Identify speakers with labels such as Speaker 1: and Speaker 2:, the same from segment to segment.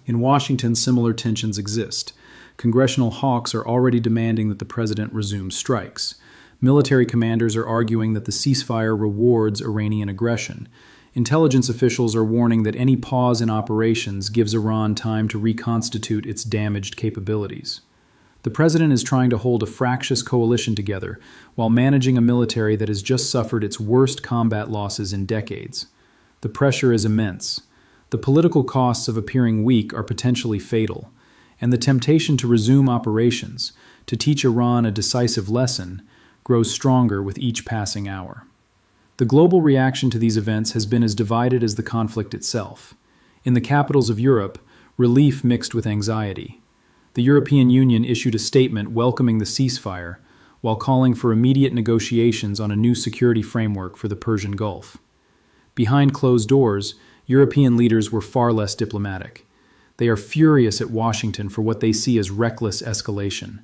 Speaker 1: In Washington, similar tensions exist. Congressional hawks are already demanding that the president resume strikes. Military commanders are arguing that the ceasefire rewards Iranian aggression. Intelligence officials are warning that any pause in operations gives Iran time to reconstitute its damaged capabilities. The president is trying to hold a fractious coalition together while managing a military that has just suffered its worst combat losses in decades. The pressure is immense. The political costs of appearing weak are potentially fatal, and the temptation to resume operations, to teach Iran a decisive lesson, grows stronger with each passing hour. The global reaction to these events has been as divided as the conflict itself. In the capitals of Europe, relief mixed with anxiety. The European Union issued a statement welcoming the ceasefire, while calling for immediate negotiations on a new security framework for the Persian Gulf. Behind closed doors, European leaders were far less diplomatic. They are furious at Washington for what they see as reckless escalation.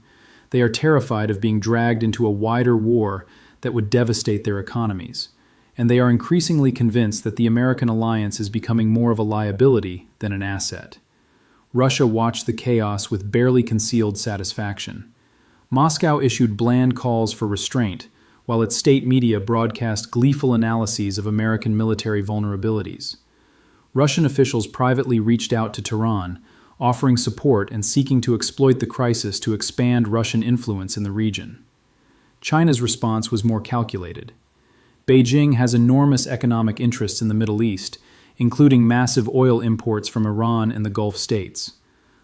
Speaker 1: They are terrified of being dragged into a wider war that would devastate their economies. And they are increasingly convinced that the American alliance is becoming more of a liability than an asset. Russia watched the chaos with barely concealed satisfaction. Moscow issued bland calls for restraint, while its state media broadcast gleeful analyses of American military vulnerabilities. Russian officials privately reached out to Tehran, offering support and seeking to exploit the crisis to expand Russian influence in the region. China's response was more calculated. Beijing has enormous economic interests in the Middle East, including massive oil imports from Iran and the Gulf states.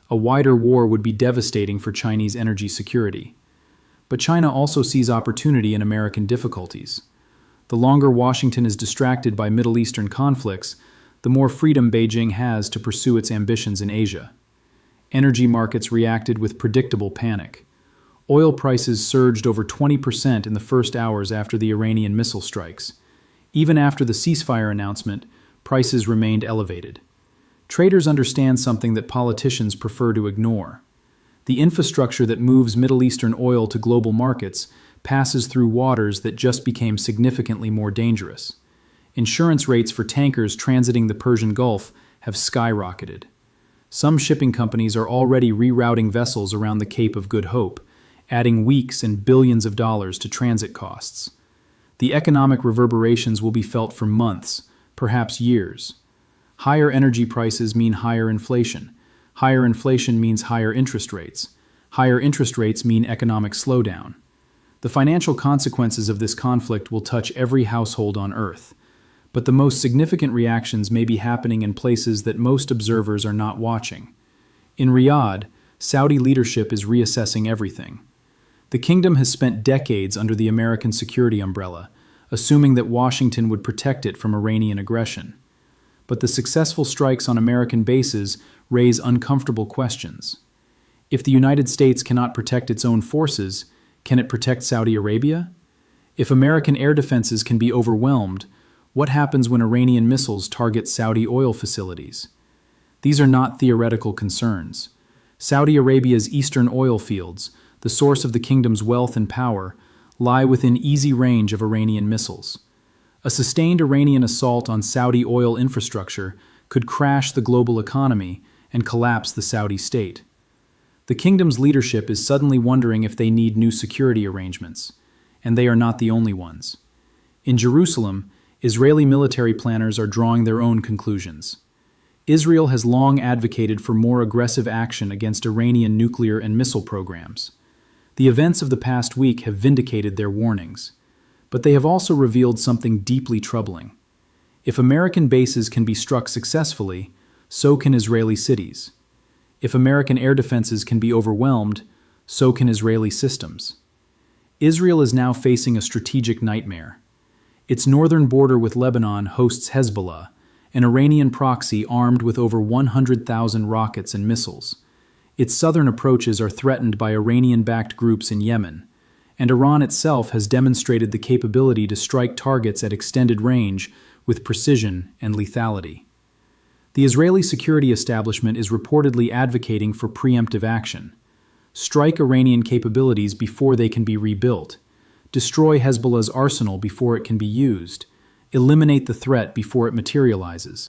Speaker 1: A wider war would be devastating for Chinese energy security. But China also sees opportunity in American difficulties. The longer Washington is distracted by Middle Eastern conflicts, the more freedom Beijing has to pursue its ambitions in Asia. Energy markets reacted with predictable panic. Oil prices surged over 20% in the first hours after the Iranian missile strikes. Even after the ceasefire announcement, prices remained elevated. Traders understand something that politicians prefer to ignore. The infrastructure that moves Middle Eastern oil to global markets passes through waters that just became significantly more dangerous. Insurance rates for tankers transiting the Persian Gulf have skyrocketed. Some shipping companies are already rerouting vessels around the Cape of Good Hope, adding weeks and billions of dollars to transit costs. The economic reverberations will be felt for months, perhaps years. Higher energy prices mean higher inflation. Higher inflation means higher interest rates. Higher interest rates mean economic slowdown. The financial consequences of this conflict will touch every household on Earth. But the most significant reactions may be happening in places that most observers are not watching. In Riyadh, Saudi leadership is reassessing everything. The kingdom has spent decades under the American security umbrella, assuming that Washington would protect it from Iranian aggression. But the successful strikes on American bases raise uncomfortable questions. If the United States cannot protect its own forces, can it protect Saudi Arabia? If American air defenses can be overwhelmed, what happens when Iranian missiles target Saudi oil facilities? These are not theoretical concerns. Saudi Arabia's eastern oil fields, the source of the kingdom's wealth and power, lie within easy range of Iranian missiles. A sustained Iranian assault on Saudi oil infrastructure could crash the global economy and collapse the Saudi state. The kingdom's leadership is suddenly wondering if they need new security arrangements, and they are not the only ones. In Jerusalem, Israeli military planners are drawing their own conclusions. Israel has long advocated for more aggressive action against Iranian nuclear and missile programs. The events of the past week have vindicated their warnings, but they have also revealed something deeply troubling. If American bases can be struck successfully, so can Israeli cities. If American air defenses can be overwhelmed, so can Israeli systems. Israel is now facing a strategic nightmare. Its northern border with Lebanon hosts Hezbollah, an Iranian proxy armed with over 100,000 rockets and missiles. Its southern approaches are threatened by Iranian-backed groups in Yemen, and Iran itself has demonstrated the capability to strike targets at extended range with precision and lethality. The Israeli security establishment is reportedly advocating for preemptive action. Strike Iranian capabilities before they can be rebuilt. Destroy Hezbollah's arsenal before it can be used. Eliminate the threat before it materializes.